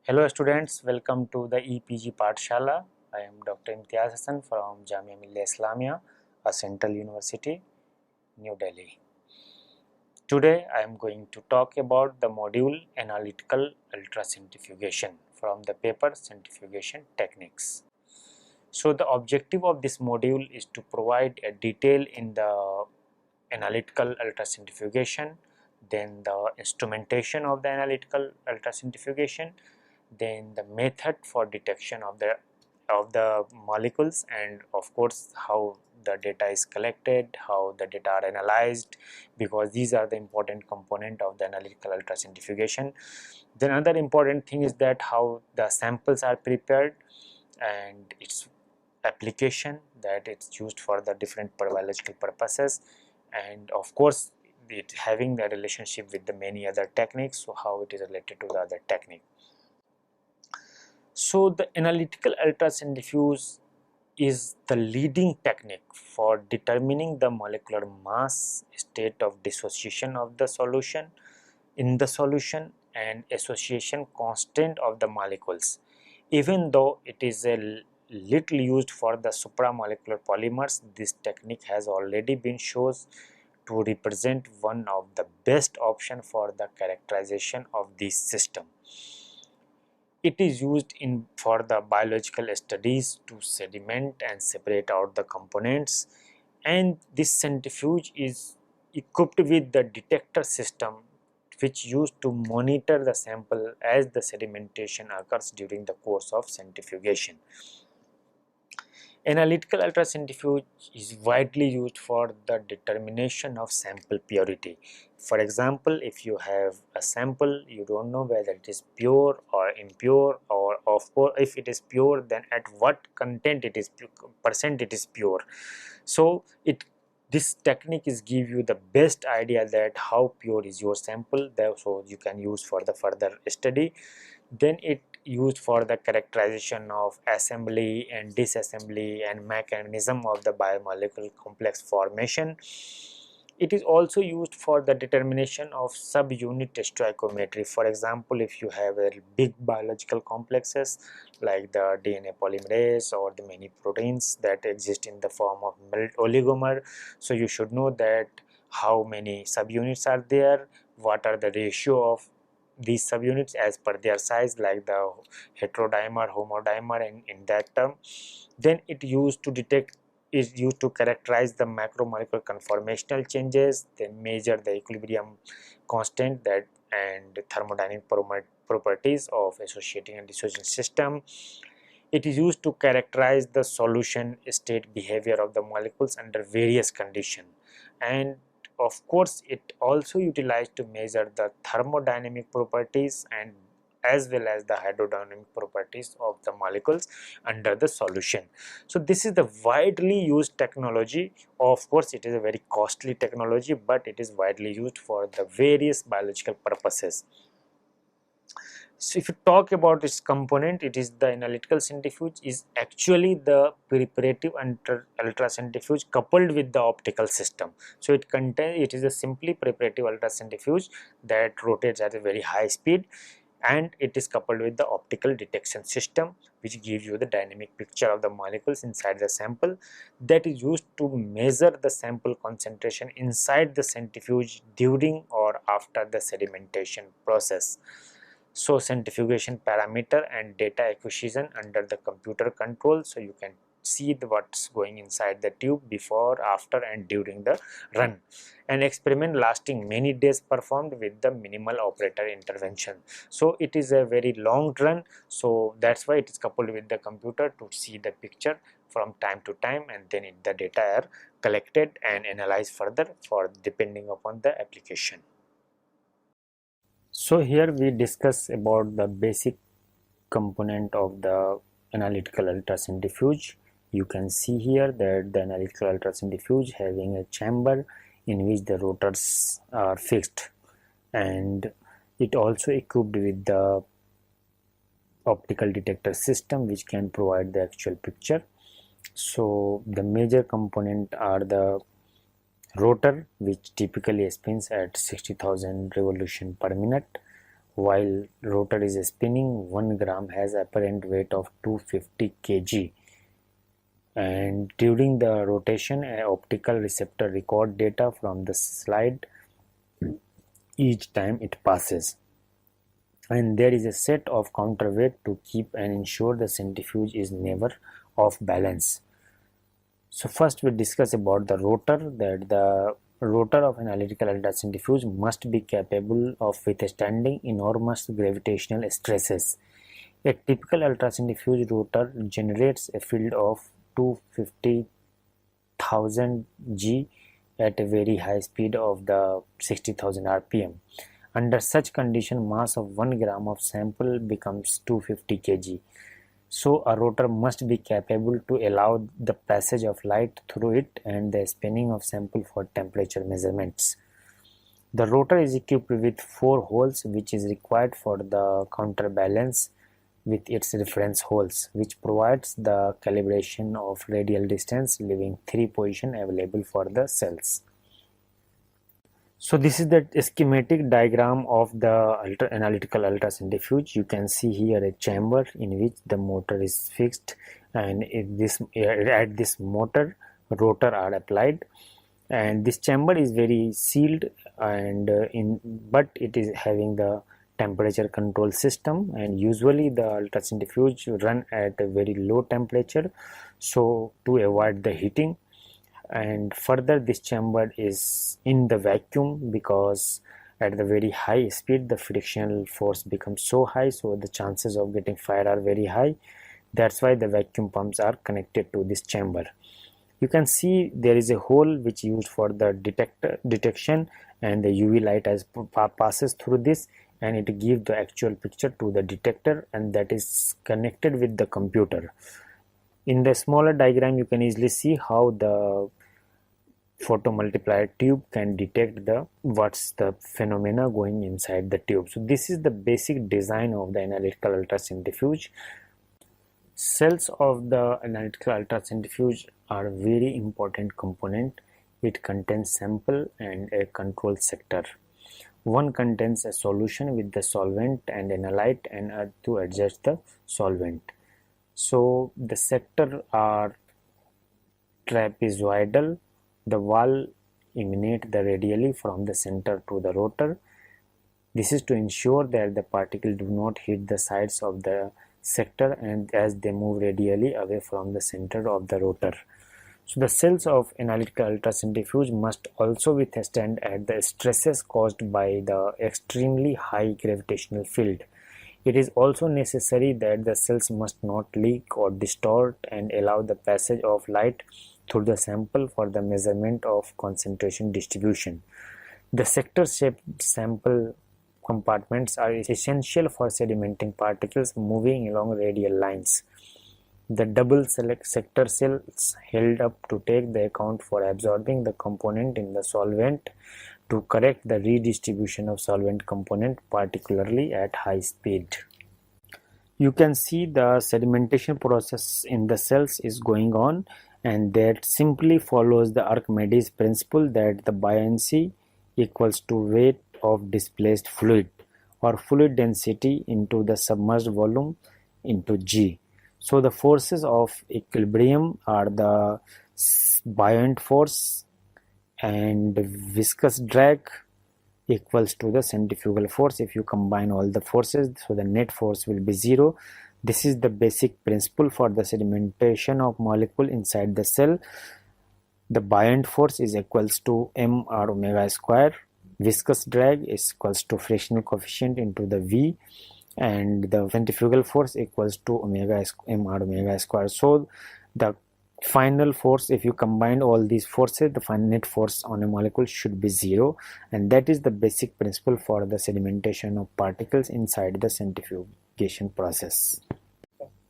Hello students, welcome to the EPG Pathshala. I am Dr. Imtiaz Hassan from Jamia Millia Islamia, a central university, New Delhi. Today I am going to talk about the module Analytical Ultracentrifugation from the paper Centrifugation Techniques. So the objective of this module is to provide a detail in the analytical ultracentrifugation, then the instrumentation of the analytical ultracentrifugation, then the method for detection of the molecules, and of course how the data is collected, how the data are analyzed, because these are the important component of the analytical ultracentrifugation. Then another important thing is that how the samples are prepared and its application, that it's used for the different biological purposes, and of course it having the relationship with the many other techniques, so how it is related to the other technique. So the analytical ultracentrifuge is the leading technique for determining the molecular mass, state of dissociation of the solution in the solution, and association constant of the molecules. Even though it is a little used for the supramolecular polymers, this technique has already been shown to represent one of the best option for the characterization of this system. It is used for the biological studies to sediment and separate out the components, and this centrifuge is equipped with the detector system which used to monitor the sample as the sedimentation occurs during the course of centrifugation. Analytical ultracentrifuge is widely used for the determination of sample purity. For example, if you have a sample, you don't know whether it is pure or impure, or of course if it is pure, then at what content it is percent it is pure. So this technique is give you the best idea that how pure is your sample, so you can use for the further study. Then it used for the characterization of assembly and disassembly and mechanism of the biomolecular complex formation. It is also used for the determination of subunit stoichiometry. For example, if you have a big biological complexes like the DNA polymerase or the many proteins that exist in the form of oligomer, so you should know that how many subunits are there, what are the ratio of these subunits as per their size, like the heterodimer, homodimer, and in that term. Then it used to detect is used to characterize the macromolecular conformational changes, then measure the equilibrium constant that and thermodynamic properties of associating and dissociating system. It is used to characterize the solution state behavior of the molecules under various conditions, and of course it also utilized to measure the thermodynamic properties and as well as the hydrodynamic properties of the molecules under the solution. So this is the widely used technology. Of course it is a very costly technology, but it is widely used for the various biological purposes. So if you talk about its component, it is the analytical centrifuge is actually the preparative ultracentrifuge coupled with the optical system. So it is a simply preparative ultracentrifuge that rotates at a very high speed, and it is coupled with the optical detection system which gives you the dynamic picture of the molecules inside the sample, that is used to measure the sample concentration inside the centrifuge during or after the sedimentation process. So centrifugation parameter and data acquisition under the computer control, so you can see what's going inside the tube before, after, and during the run. An experiment lasting many days performed with the minimal operator intervention. So it is a very long run, so that's why it is coupled with the computer to see the picture from time to time, and then the data are collected and analyzed further for depending upon the application. So here we discuss about the basic component of the analytical ultracentrifuge. You can see here that the analytical ultracentrifuge having a chamber in which the rotors are fixed, and it also equipped with the optical detector system which can provide the actual picture. So the major component are the rotor, which typically spins at 60,000 revolution per minute, While rotor is spinning, 1 gram has apparent weight of 250 kg. And during the rotation, an optical receptor record data from the slide each time it passes. And there is a set of counterweight to keep and ensure the centrifuge is never off balance. So first we discuss about the rotor, that the rotor of an analytical ultracentrifuge must be capable of withstanding enormous gravitational stresses. A typical ultracentrifuge rotor generates a field of 250,000 G at a very high speed of the 60,000 rpm. Under such condition, mass of 1 gram of sample becomes 250 kg. So a rotor must be capable to allow the passage of light through it and the spinning of sample for temperature measurements. The rotor is equipped with 4 holes, which is required for the counterbalance with its reference holes, which provides the calibration of radial distance, leaving 3 positions available for the cells. So this is the schematic diagram of the analytical ultracentrifuge. You can see here a chamber in which the motor is fixed, and at this motor rotor are applied, and this chamber is very sealed, and but it is having the temperature control system, and usually the ultracentrifuge run at a very low temperature so to avoid the heating. And further, this chamber is in the vacuum because at the very high speed the frictional force becomes so high, so the chances of getting fire are very high. That's why the vacuum pumps are connected to this chamber. You can see there is a hole which is used for the detection, and the UV light as passes through this, and it gives the actual picture to the detector, and that is connected with the computer. In the smaller diagram, you can easily see how the photomultiplier tube can detect what's the phenomena going inside the tube. So this is the basic design of the analytical ultracentrifuge. Cells of the analytical ultracentrifuge are a very important component. It contains sample and a control sector. One contains a solution with the solvent and analyte and to adjust the solvent. So the sector are trapezoidal. The wall emanates radially from the center to the rotor. This is to ensure that the particles do not hit the sides of the sector and as they move radially away from the center of the rotor. So the cells of analytical ultracentrifuge must also withstand at the stresses caused by the extremely high gravitational field. It is also necessary that the cells must not leak or distort and allow the passage of light through the sample for the measurement of concentration distribution. The sector-shaped sample compartments are essential for sedimenting particles moving along radial lines. The double sector cells held up to take the account for absorbing the component in the solvent to correct the redistribution of solvent component, particularly at high speed. You can see the sedimentation process in the cells is going on, and that simply follows the Archimedes principle that the buoyancy equals to weight of displaced fluid or fluid density into the submerged volume into G. So the forces of equilibrium are the buoyant force and viscous drag equals to the centrifugal force. If you combine all the forces, so the net force will be 0. This is the basic principle for the sedimentation of molecule inside the cell. The buoyant force is equals to mr omega square. Viscous drag is equals to frictional coefficient into the V, and the centrifugal force equals to mr omega square. So the final force, if you combine all these forces, the final net force on a molecule should be 0, and that is the basic principle for the sedimentation of particles inside the centrifugation process.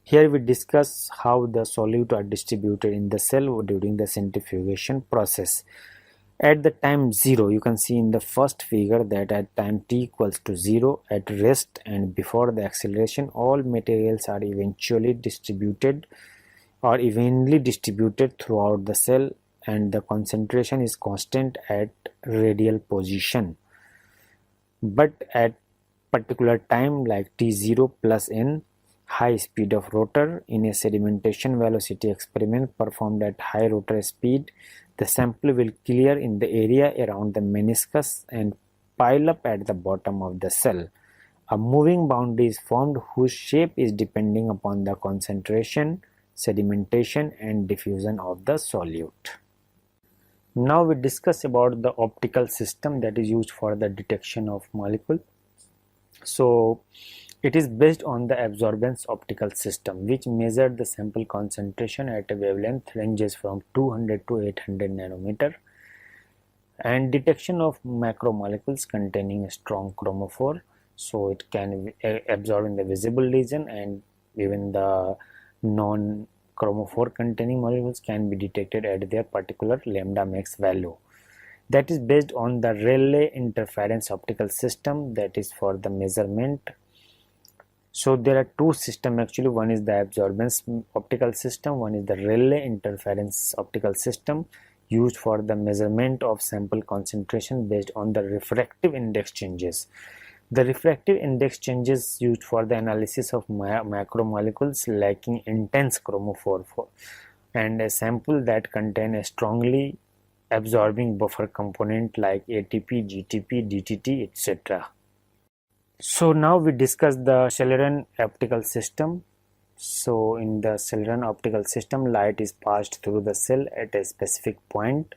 Here we discuss how the solutes are distributed in the cell during the centrifugation process. At the time 0, you can see in the first figure that at time t equals to 0, at rest and before the acceleration, all materials are eventually distributed or evenly distributed throughout the cell, and the concentration is constant at radial position. But at particular time like t0 plus n, high speed of rotor. In a sedimentation velocity experiment performed at high rotor speed, the sample will clear in the area around the meniscus and pile up at the bottom of the cell. A moving boundary is formed whose shape is depending upon the concentration, sedimentation and diffusion of the solute. Now we discuss about the optical system that is used for the detection of molecule. So it is based on the absorbance optical system, which measures the sample concentration at a wavelength ranges from 200 to 800 nanometer, and detection of macromolecules containing a strong chromophore. So it can absorb in the visible region, and even the non-chromophore containing molecules can be detected at their particular lambda max value. That is based on the Rayleigh interference optical system, that is for the measurement. So there are two systems actually, one is the absorbance optical system, one is the Rayleigh interference optical system used for the measurement of sample concentration based on the refractive index changes. The refractive index changes used for the analysis of macromolecules lacking intense chromophore and a sample that contain a strongly absorbing buffer component like ATP, GTP, DTT, etc. So now we discuss the Schleiden optical system. So in the Schleiden optical system, light is passed through the cell at a specific point.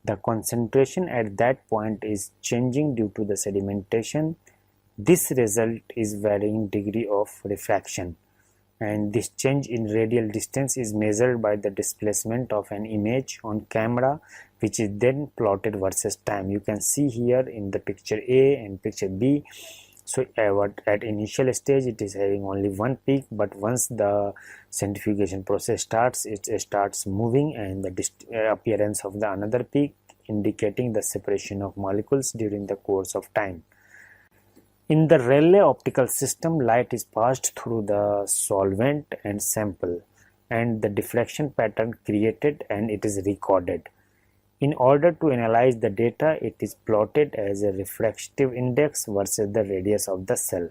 The concentration at that point is changing due to the sedimentation. This result is varying degree of refraction, and this change in radial distance is measured by the displacement of an image on camera, which is then plotted versus time. You can see here in the picture A and picture B. So at initial stage it is having only one peak, but once the centrifugation process starts, it starts moving, and the appearance of the another peak indicating the separation of molecules during the course of time. In the Rayleigh optical system, light is passed through the solvent and sample, and the diffraction pattern created and it is recorded. In order to analyze the data, it is plotted as a refractive index versus the radius of the cell.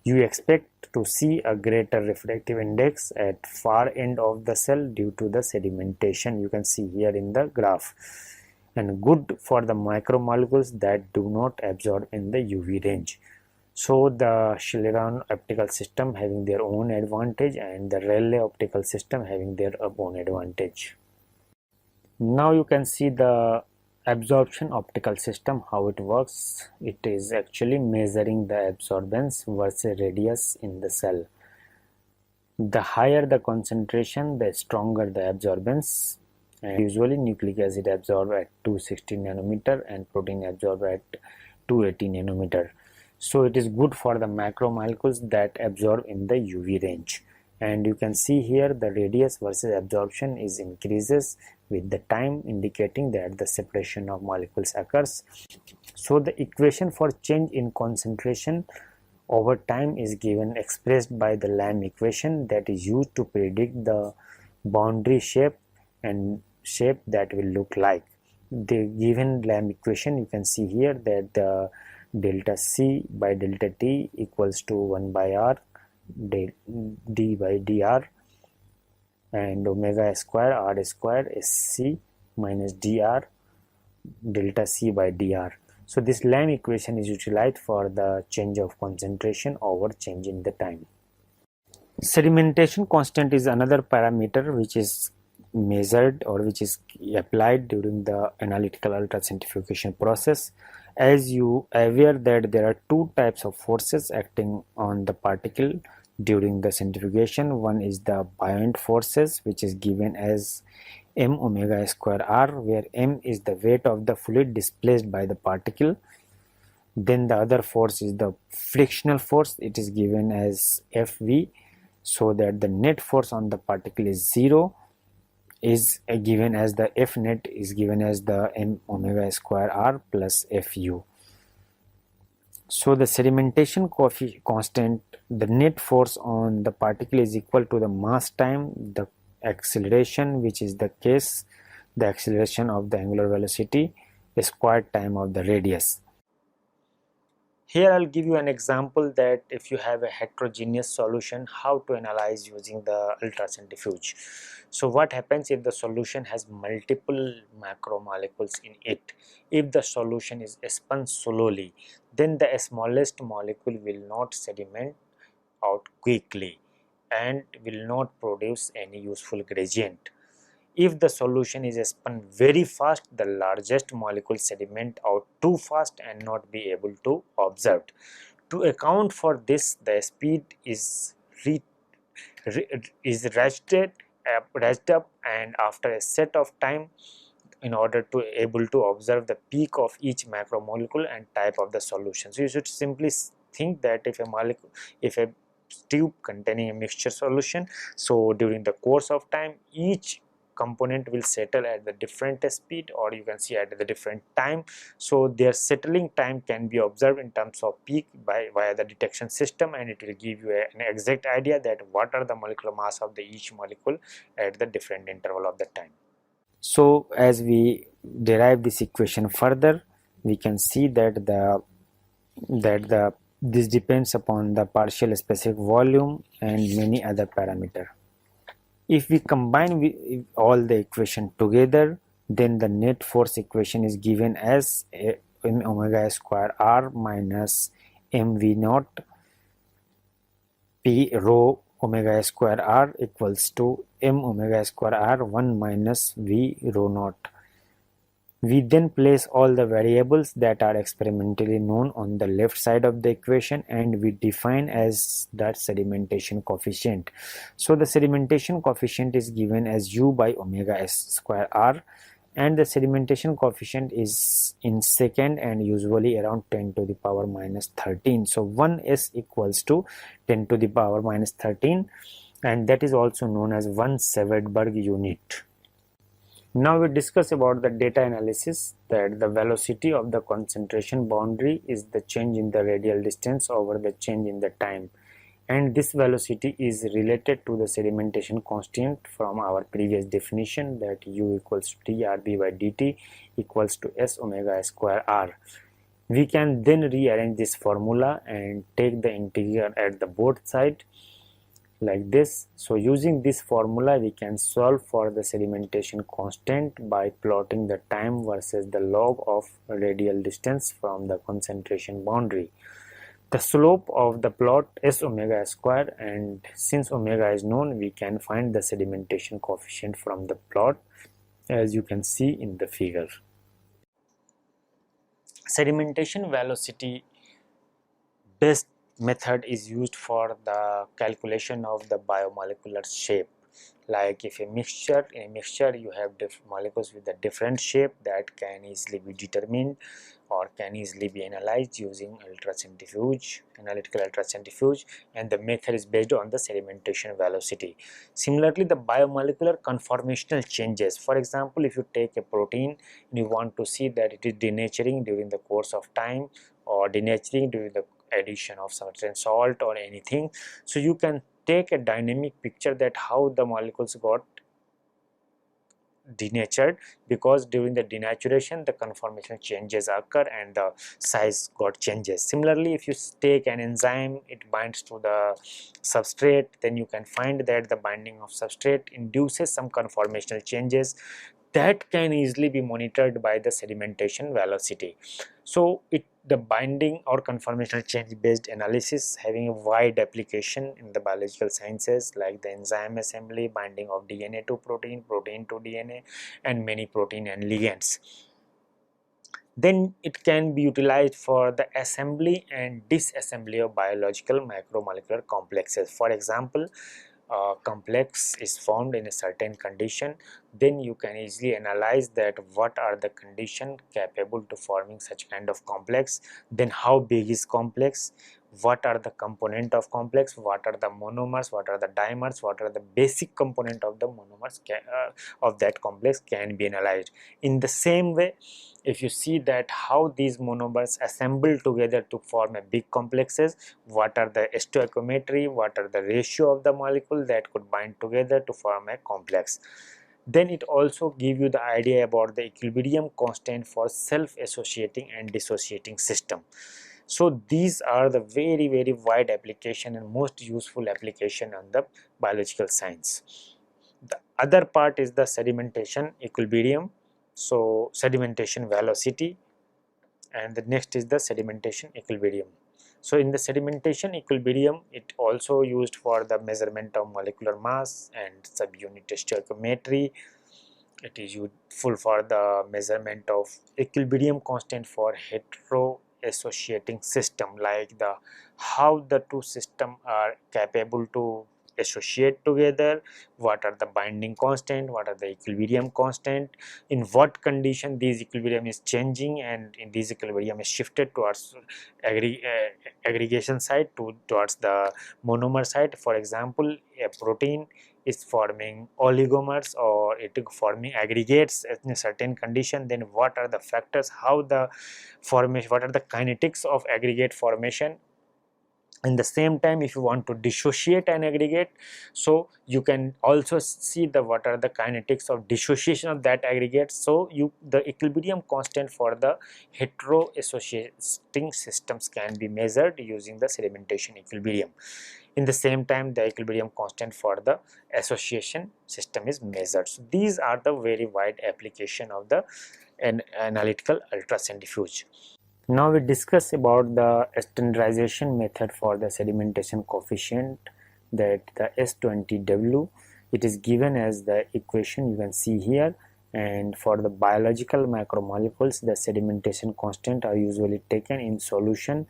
You expect to see a greater refractive index at far end of the cell due to the sedimentation, you can see here in the graph, and good for the micromolecules that do not absorb in the UV range. So the Schleiden optical system having their own advantage and the Rayleigh optical system having their own advantage. Now you can see the absorption optical system, how it works. It is actually measuring the absorbance versus radius in the cell. The higher the concentration, the stronger the absorbance, and usually nucleic acid absorb at 260 nanometer and protein absorb at 280 nanometer. So it is good for the macromolecules that absorb in the UV range. And you can see here the radius versus absorption is increases with the time, indicating that the separation of molecules occurs. So the equation for change in concentration over time is given expressed by the Lamb equation that is used to predict the boundary shape and shape that will look like. The given Lamb equation, you can see here that the delta C by delta T equals to 1 by R d by dr, and omega square R square is C minus dr delta C by dr. So this Lamb equation is utilized for the change of concentration over change in the time. Sedimentation constant is another parameter which is measured or which is applied during the analytical ultracentrifugation process. As you are aware that there are two types of forces acting on the particle during the centrifugation. One is the buoyant forces, which is given as m omega square r, where m is the weight of the fluid displaced by the particle. Then the other force is the frictional force, it is given as Fv, so that the net force on the particle is 0, is given as the F net is given as the m omega square r plus Fu. So the sedimentation constant, the net force on the particle is equal to the mass time the acceleration, which is the case the acceleration of the angular velocity squared time of the radius. Here I'll give you an example that if you have a heterogeneous solution, how to analyze using the ultracentrifuge. So what happens if the solution has multiple macromolecules in it? If the solution is spun slowly, then the smallest molecule will not sediment out quickly and will not produce any useful gradient. If the solution is spun very fast, the largest molecule sediment out too fast and not be able to observed. To account for this, the speed is ratcheted up, and after a set of time, in order to able to observe the peak of each macromolecule and type of the solution. So you should simply think that if a tube containing a mixture solution, so during the course of time, each component will settle at the different speed, or you can see at the different time. So their settling time can be observed in terms of peak via the detection system, and it will give you an exact idea that what are the molecular mass of the each molecule at the different interval of the time. So as we derive this equation further, we can see that this depends upon the partial specific volume and many other parameters. If we combine all the equation together, then the net force equation is given as m omega square r minus mv naught p rho omega square r equals to m omega square r 1 minus v rho naught. We then place all the variables that are experimentally known on the left side of the equation, and we define as that sedimentation coefficient. So the sedimentation coefficient is given as u by omega s square r, and the sedimentation coefficient is in second and usually around 10 to the power minus 13. So 1s equals to 10 to the power minus 13, and that is also known as 1 Severberg unit. Now we discuss about the data analysis, that the velocity of the concentration boundary is the change in the radial distance over the change in the time, and this velocity is related to the sedimentation constant from our previous definition, that u equals to t rb by dt equals to s omega square r. We can then rearrange this formula and take the integral at the both sides like this. So using this formula, we can solve for the sedimentation constant by plotting the time versus the log of radial distance from the concentration boundary. The slope of the plot is omega square, and since omega is known, we can find the sedimentation coefficient from the plot, as you can see in the figure. Sedimentation velocity based method is used for the calculation of the biomolecular shape. Like if in a mixture you have molecules with a different shape that can easily be determined or can easily be analyzed using analytical ultracentrifuge, and the method is based on the sedimentation velocity. Similarly, the biomolecular conformational changes, for example, if you take a protein and you want to see that it is denaturing during the course of time or denaturing during the addition of certain salt or anything, so you can take a dynamic picture that how the molecules got denatured, because during the denaturation the conformational changes occur and the size got changes. Similarly, if you take an enzyme, it binds to the substrate, then you can find that the binding of substrate induces some conformational changes that can easily be monitored by the sedimentation velocity. So the binding or conformational change based analysis having a wide application in the biological sciences, like the enzyme assembly, binding of DNA to protein, protein to DNA, and many protein and ligands. Then it can be utilized for the assembly and disassembly of biological macromolecular complexes. For example, complex is formed in a certain condition, then you can easily analyze that what are the conditions capable to forming such kind of complex, then how big is complex, what are the component of complex, what are the monomers, what are the dimers, what are the basic component of the monomers of that complex can be analyzed. In the same way, if you see that how these monomers assemble together to form a big complexes, what are the stoichiometry, what are the ratio of the molecule that could bind together to form a complex. Then it also give you the idea about the equilibrium constant for self-associating and dissociating system. So these are the very wide application and most useful application on the biological science. The other part is the sedimentation equilibrium, so sedimentation velocity, and the next is the sedimentation equilibrium. So in the sedimentation equilibrium, it also used for the measurement of molecular mass and subunit stoichiometry. It is useful for the measurement of equilibrium constant for hetero-associating system, like the how the two system are capable to associate together, what are the binding constant, what are the equilibrium constant, in what condition these equilibrium is changing, and in this equilibrium is shifted towards aggregation side towards the monomer side. For example, a protein is forming oligomers or it is forming aggregates in a certain condition, then what are the factors, how the formation, what are the kinetics of aggregate formation. In the same time, if you want to dissociate an aggregate, so you can also see the what are the kinetics of dissociation of that aggregate. So the equilibrium constant for the hetero associating systems can be measured using the sedimentation equilibrium. In the same time, the equilibrium constant for the association system is measured. So these are the very wide application of the analytical ultracentrifuge. Now we discuss about the standardization method for the sedimentation coefficient, that the S20W. It is given as the equation you can see here, and for the biological macromolecules, the sedimentation constant are usually taken in solution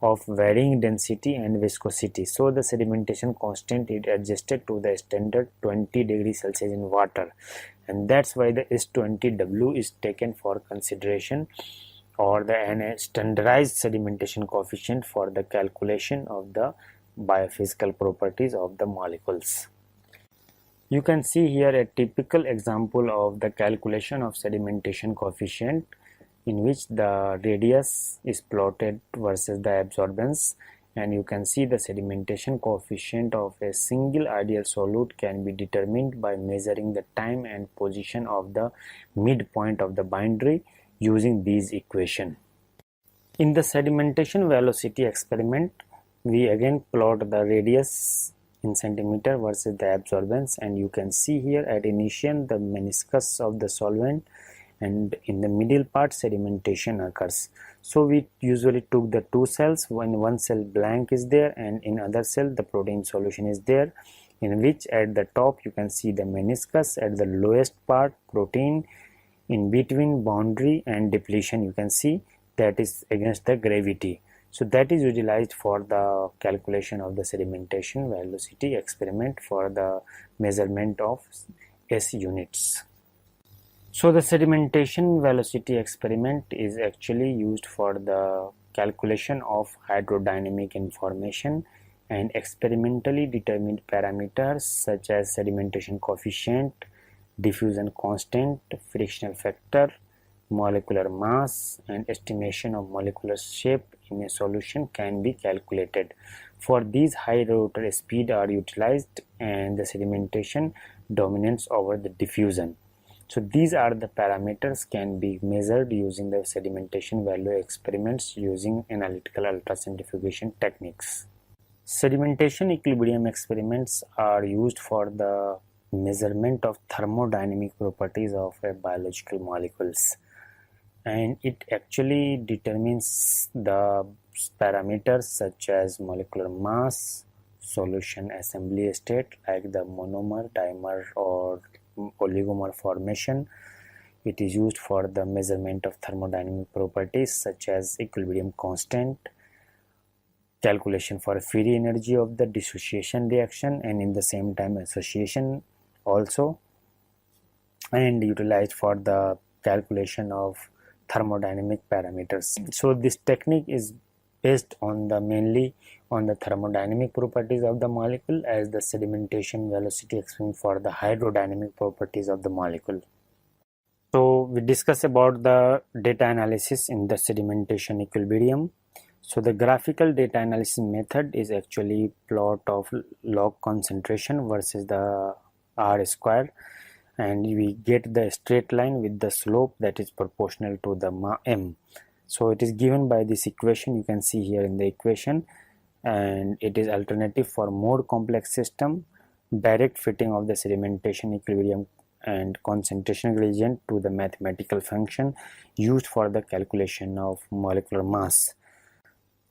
of varying density and viscosity. So the sedimentation constant is adjusted to the standard 20 degrees Celsius in water, and that's why the S20W is taken for consideration, or the standardized sedimentation coefficient for the calculation of the biophysical properties of the molecules. You can see here a typical example of the calculation of sedimentation coefficient, in which the radius is plotted versus the absorbance, and you can see the sedimentation coefficient of a single ideal solute can be determined by measuring the time and position of the midpoint of the boundary using these equation. In the sedimentation velocity experiment, we again plot the radius in centimeter versus the absorbance, and you can see here at initial the meniscus of the solvent, and in the middle part sedimentation occurs. So we usually took the two cells, when one cell blank is there and in other cell the protein solution is there, in which at the top you can see the meniscus, at the lowest part protein, in between boundary and depletion you can see that is against the gravity. So that is utilized for the calculation of the sedimentation velocity experiment for the measurement of S units. So the sedimentation velocity experiment is actually used for the calculation of hydrodynamic information and experimentally determined parameters such as sedimentation coefficient, diffusion constant, frictional factor, molecular mass, and estimation of molecular shape in a solution can be calculated. For these, high rotor speed are utilized and the sedimentation dominates over the diffusion. So these are the parameters can be measured using the sedimentation value experiments using analytical ultracentrifugation techniques. Sedimentation equilibrium experiments are used for the measurement of thermodynamic properties of biological molecules, and it actually determines the parameters such as molecular mass, solution assembly state like the monomer, dimer or oligomer formation. It is used for the measurement of thermodynamic properties such as equilibrium constant, calculation for free energy of the dissociation reaction, and in the same time association also, and utilized for the calculation of thermodynamic parameters. So this technique is based on the mainly on the thermodynamic properties of the molecule, as the sedimentation velocity experiment for the hydrodynamic properties of the molecule. So we discuss about the data analysis in the sedimentation equilibrium. So the graphical data analysis method is actually plot of log concentration versus the R square, and we get the straight line with the slope that is proportional to the m. So it is given by this equation, you can see here in the equation, and it is alternative for more complex system, direct fitting of the sedimentation equilibrium and concentration gradient to the mathematical function used for the calculation of molecular mass.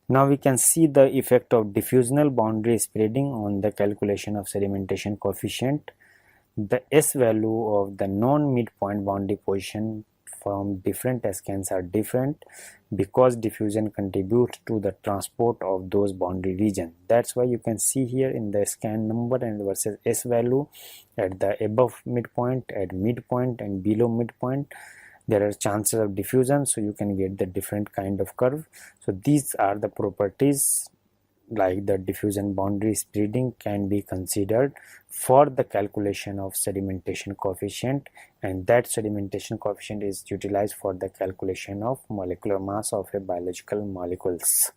Now we can see the effect of diffusional boundary spreading on the calculation of sedimentation coefficient. The S value of the non-midpoint boundary position from different scans are different because diffusion contributes to the transport of those boundary regions. That's why you can see here in the scan number and versus S value at the above midpoint, at midpoint and below midpoint, there are chances of diffusion, so you can get the different kind of curve. So these are the properties, like the diffusion boundary spreading can be considered for the calculation of sedimentation coefficient, and that sedimentation coefficient is utilized for the calculation of molecular mass of a biological molecules.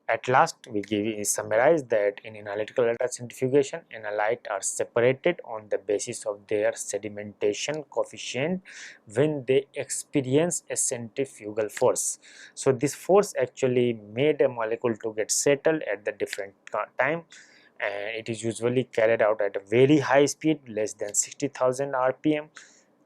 At last, we summarize that in analytical ultracentrifugation, analytes are separated on the basis of their sedimentation coefficient when they experience a centrifugal force. So this force actually made a molecule to get settled at the different time, and it is usually carried out at a very high speed, less than 60,000 rpm,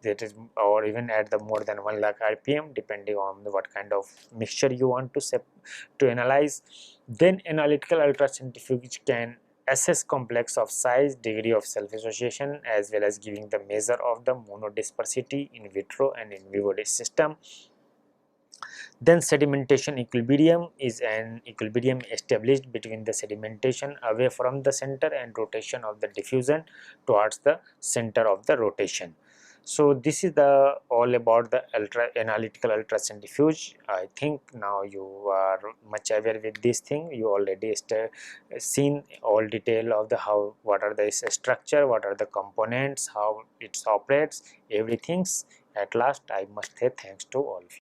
that is, or even at the more than 1 lakh rpm, depending on what kind of mixture you want to analyze. Then analytical ultracentrifuge can assess complex of size, degree of self-association, as well as giving the measure of the monodispersity in vitro and in vivo system. Then sedimentation equilibrium is an equilibrium established between the sedimentation away from the center and rotation of the diffusion towards the center of the rotation. So this is the all about the analytical ultracentrifuge. I think now you are much aware with this thing. You already seen all detail of the how, what are the structure, what are the components, how it operates, everything. At last I must say thanks to all of you.